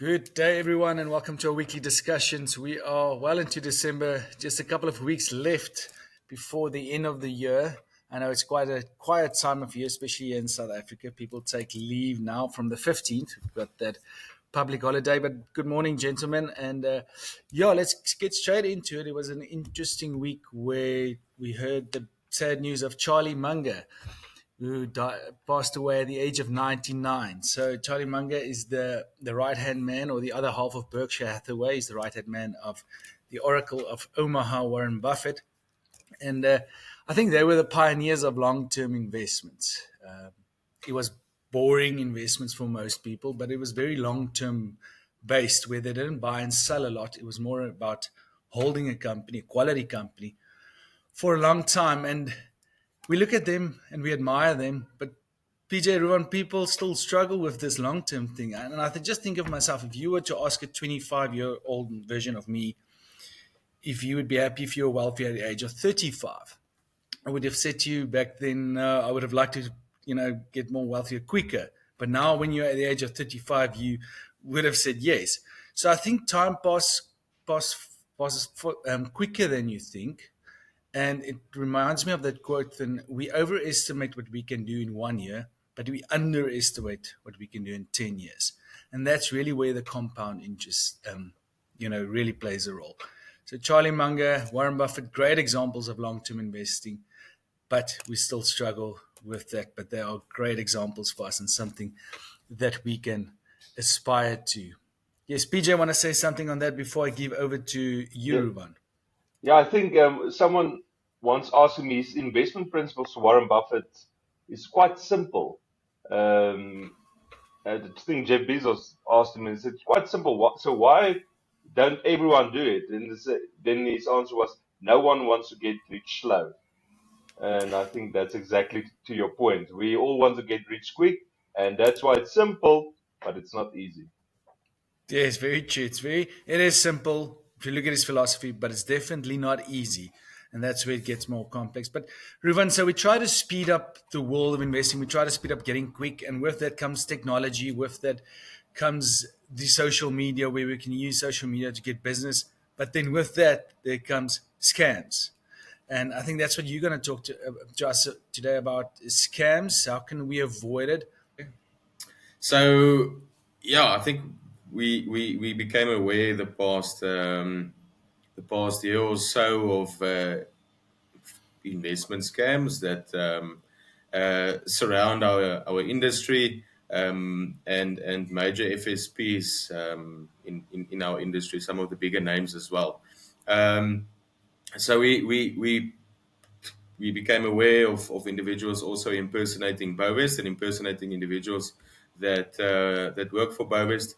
Good day, everyone, and welcome to our weekly discussions. We are well into December, just a couple of weeks left before the end of the year. I know it's quite a quiet time of year, especially here in South Africa. People take leave now from the 15th. We've got that public holiday. But good morning, gentlemen. And let's get straight into it. It was an interesting week where we heard the sad news of Charlie Munger, who passed away at the age of 99. So Charlie Munger is the right-hand man, or the other half of Berkshire Hathaway. He's the right-hand man of the Oracle of Omaha, Warren Buffett. And I think they were the pioneers of long-term investments. It was boring investments for most people, but it was very long-term based, where they didn't buy and sell a lot. It was more about holding a company, a quality company, for a long time. And we look at them and we admire them, but PJ, Ruvan, people still struggle with this long term thing. And just think of myself, if you were to ask a 25-year-old version of me if you would be happy if you were wealthy at the age of 35, I would have said to you back then, I would have liked to, get more wealthier quicker. But now, when you're at the age of 35, you would have said yes. So I think time passes quicker than you think. And it reminds me of that quote, then we overestimate what we can do in 1 year, but we underestimate what we can do in 10 years. And that's really where the compound interest, really plays a role. So Charlie Munger, Warren Buffett, great examples of long-term investing, but we still struggle with that. But they are great examples for us and something that we can aspire to. Yes, PJ, want to say something on that before I give over to Yeah, you, Ruvan? yeah. I think someone once asked me his investment principles for Warren Buffett is quite simple. Um, I think Jeff Bezos asked him, and he said, "It's quite simple. So why don't everyone do it?" And then his answer was, "No one wants to get rich slow." And I think that's exactly to your point. We all want to get rich quick, and that's why it's simple, but it's not easy. Yes, very true. It is simple if you look at his philosophy, but it's definitely not easy. And that's where it gets more complex. But Ruvan, so we try to speed up the world of investing. We try to speed up getting quick. And with that comes technology. With that comes the social media, where we can use social media to get business. But then with that, there comes scams. And I think that's what you're going to talk to us today about, is scams. How can we avoid it? So, yeah, I think we became aware the past year or so of investment scams that surround our industry, and major FSPs in our industry, some of the bigger names as well. Um, so we became aware of individuals also impersonating Bovest and impersonating individuals that work for Bovest.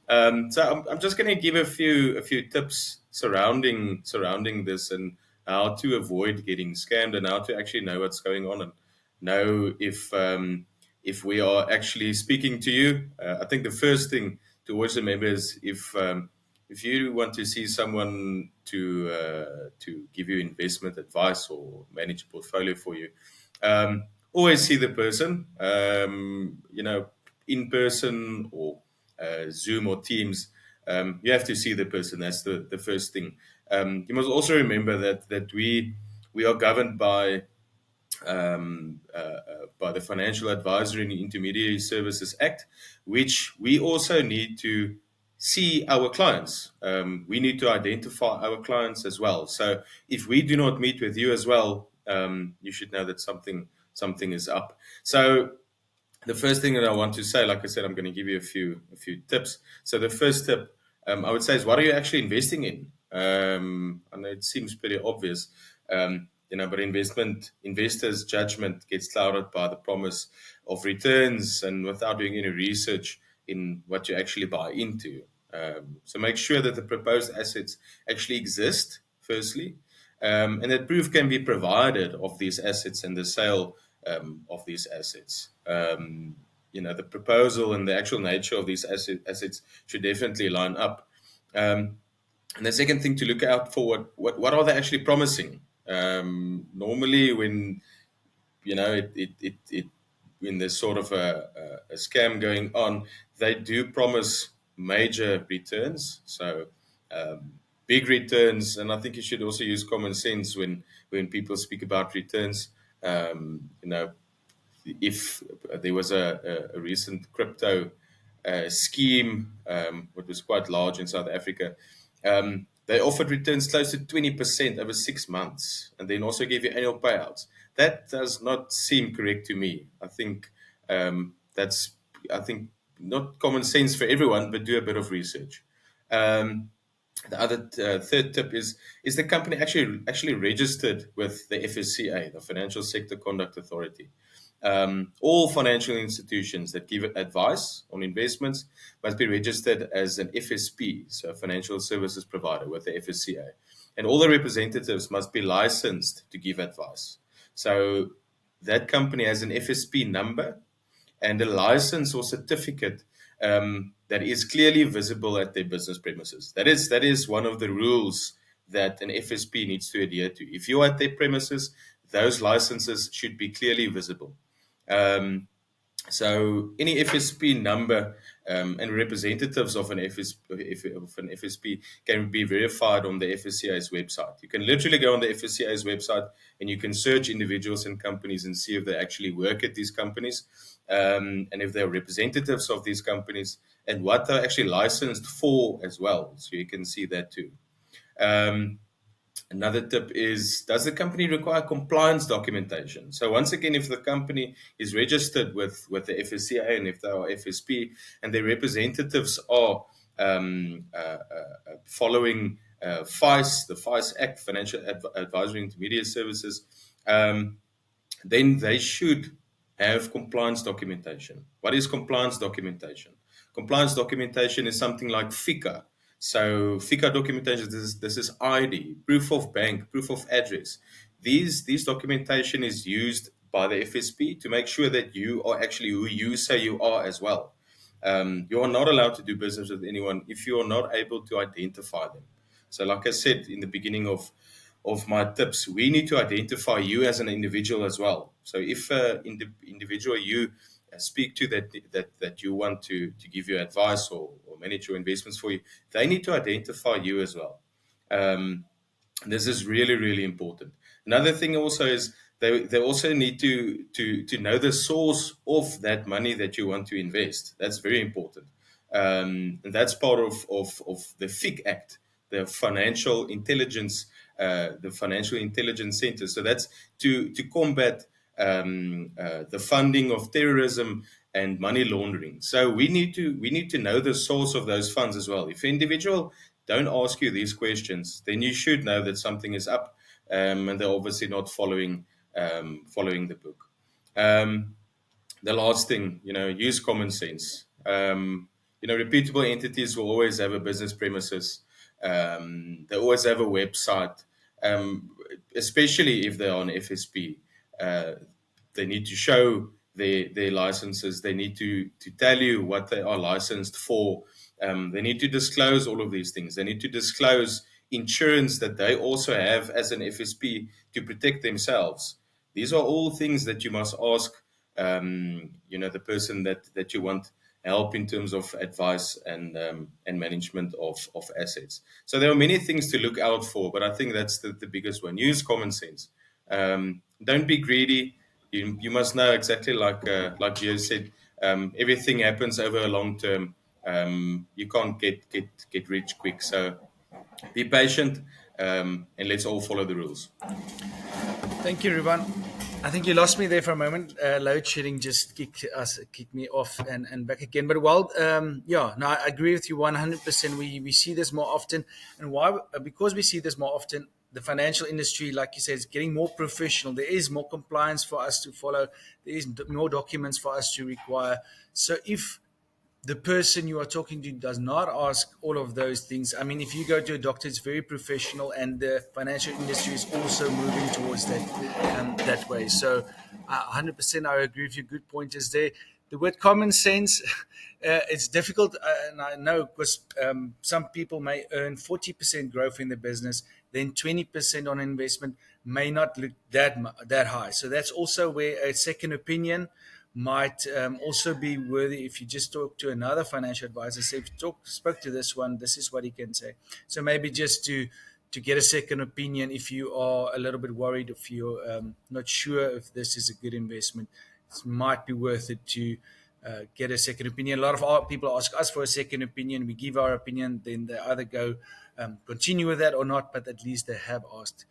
So I'm just going to give a few tips surrounding this, and how to avoid getting scammed, and how to actually know what's going on, and know if we are actually speaking to you. I think the first thing to always remember is, if you want to see someone to give you investment advice or manage a portfolio for you, always see the person. In person, or Zoom or Teams. You have to see the person. That's the first thing. You must also remember that we are governed by the Financial Advisory and Intermediary Services Act, which we also need to see our clients. We need to identify our clients as well. So if we do not meet with you as well, you should know that something is up. So the first thing that I want to say, like I said, I'm going to give you a few tips. So the first tip, I would say, is, what are you actually investing in? I know it seems pretty obvious, but investors' judgment gets clouded by the promise of returns, and without doing any research in what you actually buy into. So make sure that the proposed assets actually exist, firstly, and that proof can be provided of these assets and the sale of these assets. The proposal and the actual nature of these assets should definitely line up. And the second thing to look out for, what are they actually promising? Normally, when when there's sort of a scam going on, they do promise major returns. So big returns, and I think you should also use common sense when people speak about returns. You know, if there was a recent crypto scheme, which was quite large in South Africa, they offered returns close to 20% over 6 months, and then also give you annual payouts. That does not seem correct to me. I think that's not common sense for everyone, but do a bit of research. The other third tip is the company actually registered with the FSCA, the Financial Sector Conduct Authority. All financial institutions that give advice on investments must be registered as an FSP, so a financial services provider with the FSCA. And all the representatives must be licensed to give advice. So that company has an FSP number and a license or certificate that is clearly visible at their business premises. That is one of the rules that an FSP needs to adhere to. If you're at their premises, those licenses should be clearly visible. So any FSP number and representatives of an FSP can be verified on the FSCA's website. You can literally go on the FSCA's website and you can search individuals and companies and see if they actually work at these companies, and if they're representatives of these companies and what they're actually licensed for as well. So you can see that too. Another tip is, does the company require compliance documentation? So once again, if the company is registered with the FSCA and if they are FSP and their representatives are following FICE, the FICE Act, Financial Advisory Intermediary Services, then they should have compliance documentation. What is compliance documentation? Compliance documentation is something like FICA. So FICA documentation, this is ID, proof of bank, proof of address. These documentation is used by the FSP to make sure that you are actually who you say you are as well. You are not allowed to do business with anyone if you are not able to identify them. So like I said in the beginning of my tips, we need to identify you as an individual as well. So if individual you speak to that you want to give you advice or manage your investments for you, they need to identify you as well. This is really, really important. Another thing also is they also need to know the source of that money that you want to invest. That's very important. And that's part of the FIC Act, the Financial Intelligence Center. So that's to combat the funding of terrorism and money laundering. So we need to know the source of those funds as well. If an individual don't ask you these questions, then you should know that something is up, and they're obviously not following the book. The last thing, use common sense. Reputable entities will always have a business premises. They always have a website, especially if they're on FSP. They need to show their licenses. They need to tell you what they are licensed for. They need to disclose all of these things. They need to disclose insurance that they also have as an FSP to protect themselves. These are all things that you must ask, the person that you want help in terms of advice and management of assets. So there are many things to look out for, but I think that's the biggest one. Use common sense. Don't be greedy. You must know exactly like Geo said. Everything happens over a long term. You can't get rich quick. So be patient, and let's all follow the rules. Thank you, Ruvan. I think you lost me there for a moment. Load shedding just kicked me off and back again. But I agree with you 100%. We see this more often, and why? Because we see this more often. The financial industry, like you said, is getting more professional. There is more compliance for us to follow. There is more documents for us to require. So if the person you are talking to does not ask all of those things, I mean, if you go to a doctor, it's very professional, and the financial industry is also moving towards that way. So 100% I agree with you. Good pointers there. The word common sense, it's difficult, and I know because some people may earn 40% growth in the business, then 20% on investment may not look that high. So that's also where a second opinion might also be worthy if you just talk to another financial advisor. Say, if you spoke to this one, this is what he can say. So maybe just to get a second opinion if you are a little bit worried, if you're not sure if this is a good investment, it might be worth it to get a second opinion. A lot of our people ask us for a second opinion. We give our opinion, then they either go continue with that or not, but at least they have asked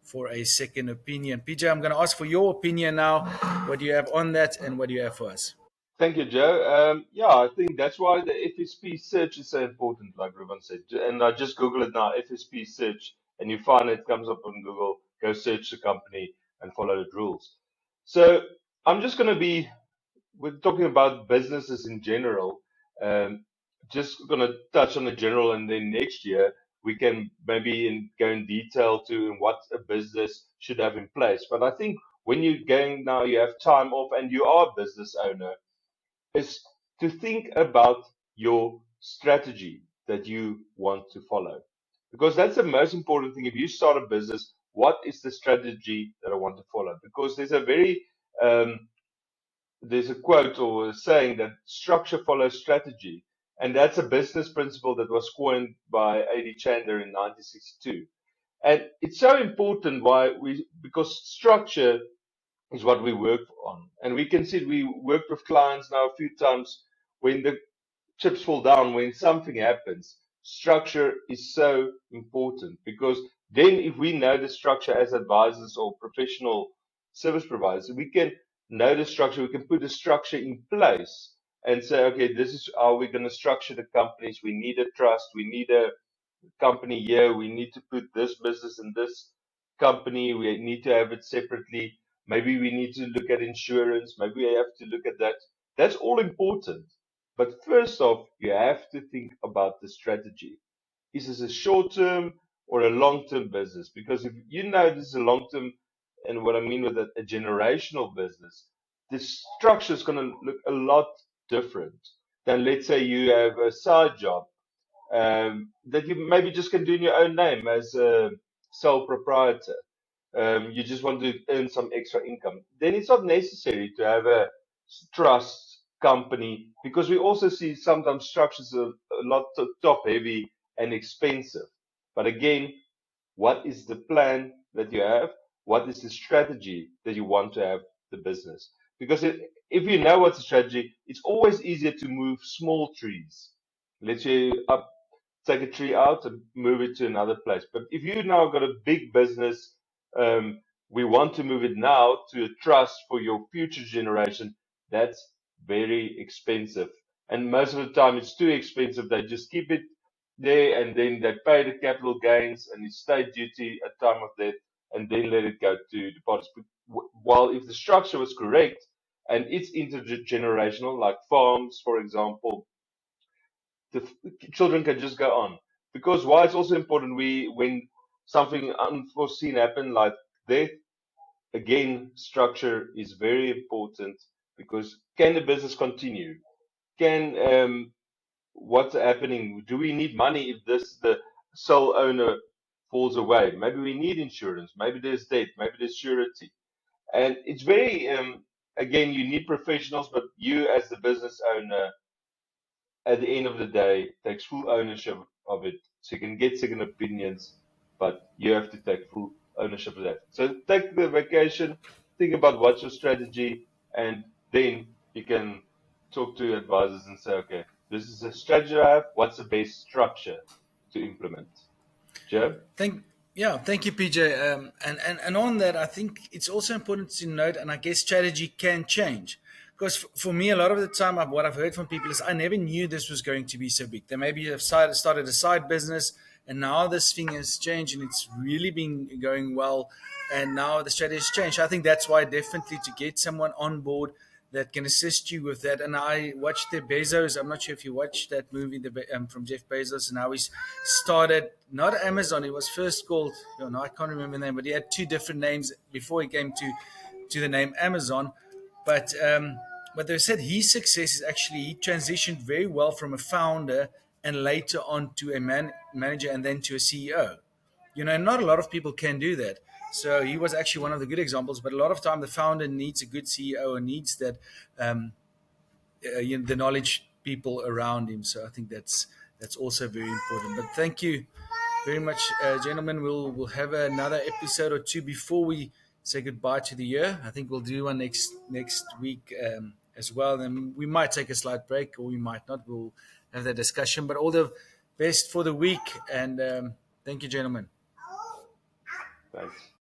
for a second opinion. PJ, I'm going to ask for your opinion now. What do you have on that, and what do you have for us? Thank you, Joe. Yeah, I think that's why the FSP search is so important, like Ruvan said. And I just Google it now, FSP search, and you find it comes up on Google. Go search the company and follow the rules. So I'm just going to be, we're talking about businesses in general. Um, just going to touch on the general, and then next year we can maybe go in detail to what a business should have in place. But I think when you're going now, you have time off, and you are a business owner, is to think about your strategy that you want to follow. Because that's the most important thing. If you start a business, what is the strategy that I want to follow? Because um, there's a quote or a saying that structure follows strategy. And that's a business principle that was coined by A.D. Chandler in 1962. And it's so important because structure is what we work on. And we can see we worked with clients now a few times when the chips fall down, when something happens. Structure is so important because then if we know the structure as advisors or professional service providers, we can know the structure, we can put the structure in place and say, okay, this is how we're going to structure the companies. We need a trust, we need a company here, we need to put this business in this company, we need to have it separately. Maybe we need to look at insurance, maybe we have to look at that. That's all important. But first off, you have to think about the strategy. Is this a short term or a long term business? Because if you know this is a long term, and what I mean with that, a generational business, the structure is going to look a lot different than, let's say, you have a side job that you maybe just can do in your own name as a sole proprietor. You just want to earn some extra income. Then it's not necessary to have a trust company because we also see sometimes structures are a lot top heavy and expensive. But again, what is the plan that you have? What is the strategy that you want to have the business? Because if you know what's the strategy, it's always easier to move small trees. Let's say up take a tree out and move it to another place. But if you now got a big business, we want to move it now to a trust for your future generation. That's very expensive. And most of the time it's too expensive. They just keep it there and then they pay the capital gains and estate duty at time of death and then let it go to deposits. While if the structure was correct and it's intergenerational, like farms, for example, the children can just go on. Because why it's also important when something unforeseen happen like death, again, structure is very important because can the business continue? Can what's happening? Do we need money if the sole owner falls away? Maybe we need insurance. Maybe there's debt. Maybe there's surety. And it's very again, you need professionals, but you as the business owner at the end of the day takes full ownership of it. So you can get second opinions, but you have to take full ownership of that. So take the vacation, think about what's your strategy, and then you can talk to advisors and say, okay, this is a strategy I have. What's the best structure to implement? Joe? Thank Yeah, thank you, PJ. And on that, I think it's also important to note, and I guess strategy can change. Because for me, a lot of the time, what I've heard from people is I never knew this was going to be so big. They maybe have started a side business, and now this thing has changed, and it's really been going well. And now the strategy has changed. I think that's why definitely to get someone on board that can assist you with that. And I watched the Bezos. I'm not sure if you watched that movie from Jeff Bezos, and how he started not Amazon. It was first called, no, I can't remember the name, but he had two different names before he came to the name Amazon. But they said his success is actually he transitioned very well from a founder and later on to a manager and then to a CEO. Not a lot of people can do that. So he was actually one of the good examples. But a lot of time, the founder needs a good CEO and needs that the knowledge people around him. So I think that's also very important. But thank you very much, gentlemen. We'll have another episode or two before we say goodbye to the year. I think we'll do one next week as well. And we might take a slight break, or we might not. We'll have that discussion. But all the best for the week, and thank you, gentlemen. Thanks.